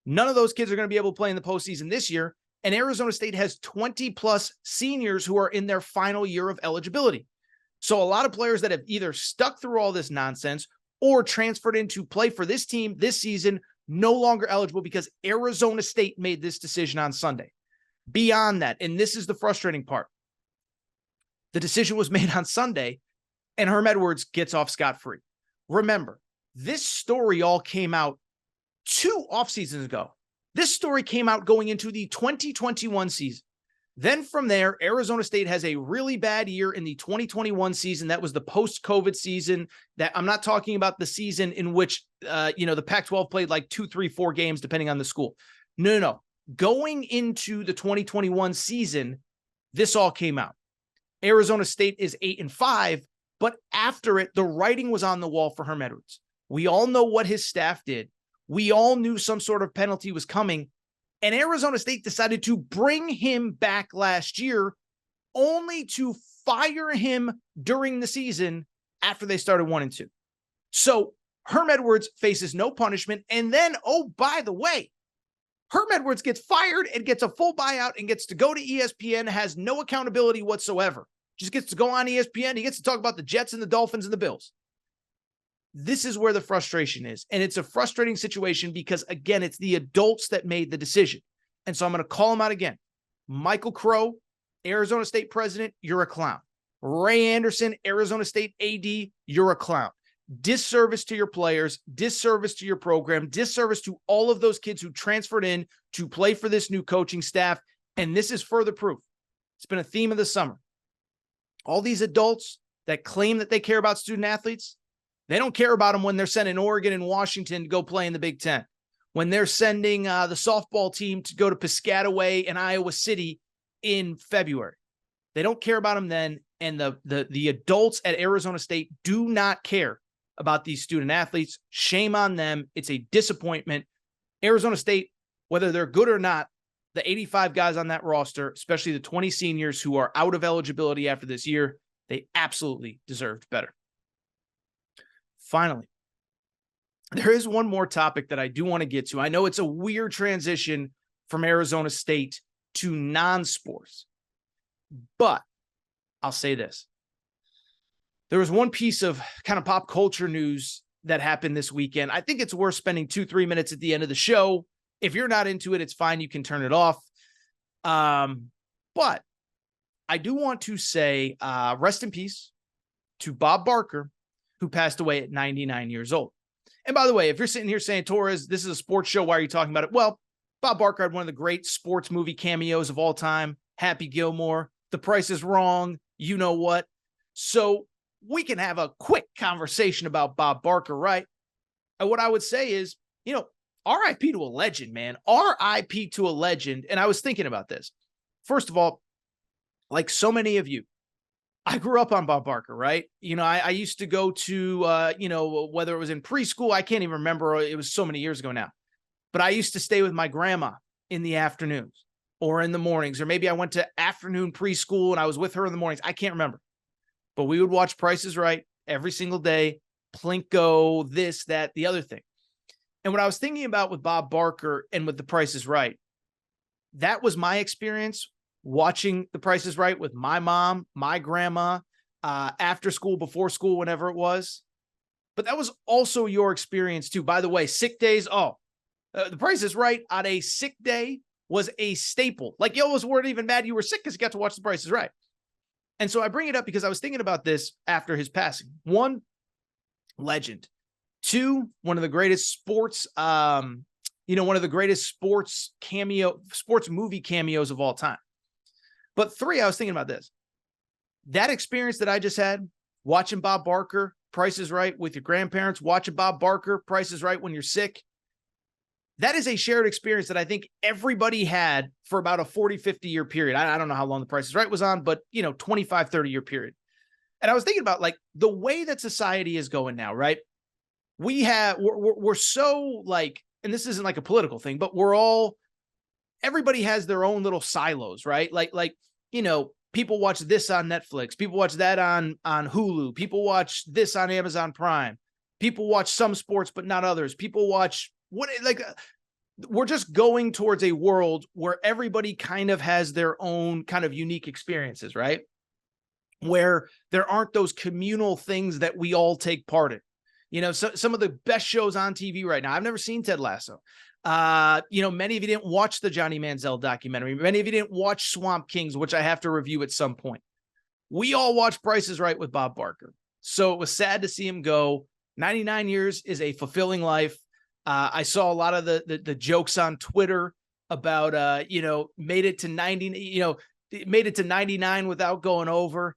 [SPEAKER 1] None of those kids are going to be able to play in the postseason this year. And Arizona State has 20 plus seniors who are in their final year of eligibility. So a lot of players that have either stuck through all this nonsense or transferred in to play for this team this season, no longer eligible because Arizona State made this decision on Sunday. Beyond that, and this is the frustrating part, the decision was made on Sunday and Herm Edwards gets off scot-free. Remember, this story all came out 2 off seasons ago. This story came out going into the 2021 season. Then from there, Arizona State has a really bad year in the 2021 season. That was the post-COVID season. That I'm not talking about the season in which, the Pac-12 played like 2, 3, 4 games, depending on the school. No. Going into the 2021 season, this all came out. Arizona State is 8-5, but after it, the writing was on the wall for Herm Edwards. We all know what his staff did. We all knew some sort of penalty was coming, and Arizona State decided to bring him back last year only to fire him during the season after they started 1-2. So Herm Edwards faces no punishment. And then, oh, by the way, Herm Edwards gets fired and gets a full buyout and gets to go to ESPN, has no accountability whatsoever. Just gets to go on ESPN. He gets to talk about the Jets and the Dolphins and the Bills. This is where the frustration is. And it's a frustrating situation because, again, it's the adults that made the decision. And so I'm going to call him out again. Michael Crow, Arizona State president, you're a clown. Ray Anderson, Arizona State AD, you're a clown. Disservice to your players, disservice to your program, disservice to all of those kids who transferred in to play for this new coaching staff. And this is further proof. It's been a theme of the summer. All these adults that claim that they care about student athletes, They don't care about them when they're sending Oregon and Washington to go play in the Big Ten, when they're sending the softball team to go to Piscataway and Iowa City in February. They don't care about them then, and the adults at Arizona State do not care about these student athletes. Shame on them. It's a disappointment. Arizona State, whether they're good or not, the 85 guys on that roster, especially the 20 seniors who are out of eligibility after this year, they absolutely deserved better. Finally, there is one more topic that I do want to get to. I know it's a weird transition from Arizona State to non-sports, but I'll say this. There was one piece of kind of pop culture news that happened this weekend. I think it's worth spending 2-3 minutes at the end of the show. If you're not into it, it's fine. You can turn it off. But I do want to say rest in peace to Bob Barker, who passed away at 99 years old. And by the way, if you're sitting here saying, Torres, this is a sports show, why are you talking about it? Well, Bob Barker had one of the great sports movie cameos of all time, Happy Gilmore, The Price is Wrong, you know what. So we can have a quick conversation about Bob Barker, right? And what I would say is, RIP to a legend, man. RIP to a legend. And I was thinking about this. First of all, like so many of you, I grew up on Bob Barker, right? I used to go to, whether it was in preschool, I can't even remember. It was so many years ago now. But I used to stay with my grandma in the afternoons or in the mornings, or maybe I went to afternoon preschool and I was with her in the mornings. I can't remember. But we would watch Price is Right every single day, Plinko, this, that, the other thing. And what I was thinking about with Bob Barker and with The Price is Right, that was my experience watching The Price is Right with my mom, my grandma, after school, before school, whenever it was. But that was also your experience too. By the way, sick days. The Price is Right on a sick day was a staple. Like you almost weren't even mad you were sick because you got to watch The Price is Right. And so I bring it up because I was thinking about this after his passing. One, legend. Two, one of the greatest sports, one of the greatest sports movie cameos of all time. But three, I was thinking about this. That experience that I just had, watching Bob Barker, Price is Right with your grandparents, watching Bob Barker, Price is Right when you're sick. That is a shared experience that I think everybody had for about a 40, 50-year period. I don't know how long The Price is Right was on, but 25, 30-year period. And I was thinking about like the way that society is going now, right? We're so like, and this isn't like a political thing, but everybody has their own little silos, right? Like, people watch this on Netflix. People watch that on Hulu. People watch this on Amazon Prime. People watch some sports, but not others. People watch we're just going towards a world where everybody kind of has their own kind of unique experiences, right? Where there aren't those communal things that we all take part in. So some of the best shows on TV right now. I've never seen Ted Lasso. Many of you didn't watch the Johnny Manziel documentary. Many of you didn't watch Swamp Kings, which I have to review at some point. We all watched Price is Right with Bob Barker. So it was sad to see him go. 99 years is a fulfilling life. I saw a lot of the jokes on Twitter about, made it to 90, made it to 99 without going over.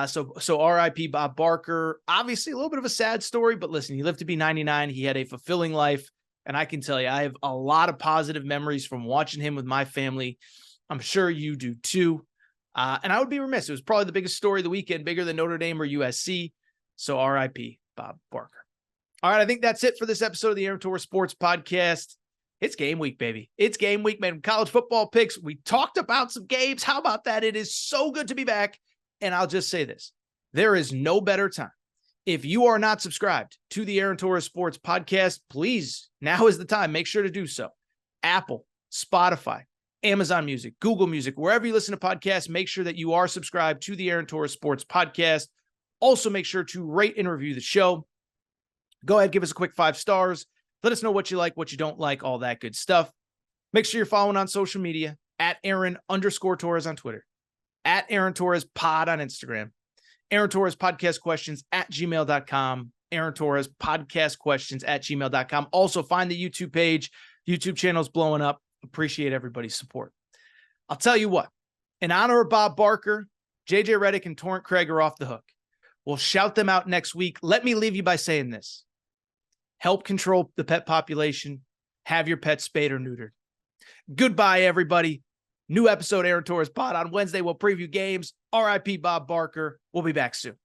[SPEAKER 1] So RIP Bob Barker, obviously a little bit of a sad story, but listen, he lived to be 99. He had a fulfilling life. And I can tell you, I have a lot of positive memories from watching him with my family. I'm sure you do too. And I would be remiss. It was probably the biggest story of the weekend, bigger than Notre Dame or USC. So RIP Bob Barker. All right, I think that's it for this episode of the Aaron Torres Sports Podcast. It's game week, baby. It's game week, man. College football picks. We talked about some games. How about that? It is so good to be back. And I'll just say this. There is no better time. If you are not subscribed to the Aaron Torres Sports Podcast, please, now is the time. Make sure to do so. Apple, Spotify, Amazon Music, Google Music, wherever you listen to podcasts, make sure that you are subscribed to the Aaron Torres Sports Podcast. Also, make sure to rate and review the show. Go ahead, give us a quick 5 stars. Let us know what you like, what you don't like, all that good stuff. Make sure you're following on social media at Aaron_Torres on Twitter, at Aaron Torres Pod on Instagram, Aaron Torres Podcast Questions at gmail.com, Aaron Torres Podcast Questions at gmail.com. Also, find the YouTube page. YouTube channel's blowing up. Appreciate everybody's support. I'll tell you what, in honor of Bob Barker, JJ Redick and Torrent Craig are off the hook. We'll shout them out next week. Let me leave you by saying this. Help control the pet population. Have your pet spayed or neutered. Goodbye, everybody. New episode Aaron Torres Pod on Wednesday. We'll preview games. RIP Bob Barker. We'll be back soon.